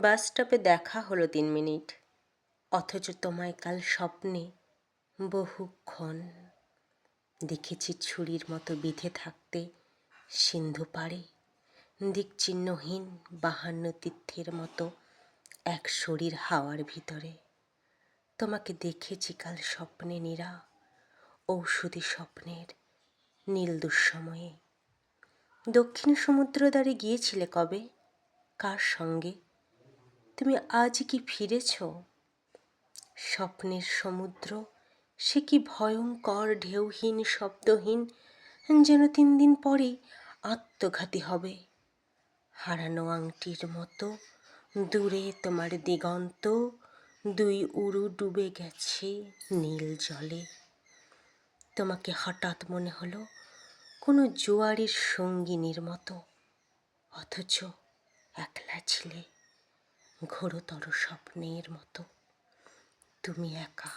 বাস স্টপে দেখা হলো 3 মিনিট, অথচ তোমায় কাল স্বপ্নে বহুক্ষণ দেখেছি ছুরির মতো বিঁধে থাকতে সিন্ধু পাড়ে, দিকচিহ্নহীন 52 তীর্থের মতো এক শরীর হাওয়ার ভিতরে। তোমাকে দেখেছি কাল স্বপ্নে নীরা, ঔষধি স্বপ্নের নীল দুঃসময়ে। দক্ষিণ সমুদ্র দ্বারে গিয়েছিলে কবে, কার সঙ্গে? তুমি আজ কি ফিরেছ? স্বপ্নের সমুদ্র সে কি ভয়ঙ্কর, ঢেউহীন, শব্দহীন, যেন 3 দিন পরেই আত্মঘাতী হবে। হারানো আংটির মতো দূরে তোমার দিগন্ত, 2 উরু ডুবে গেছে নীল জলে। তোমাকে হঠাৎ মনে হলো কোনো জোয়ারের সঙ্গিনীর মতো, অথচ একলা ছিলে ঘোরতর স্বপ্নের মতো। তুমি একা।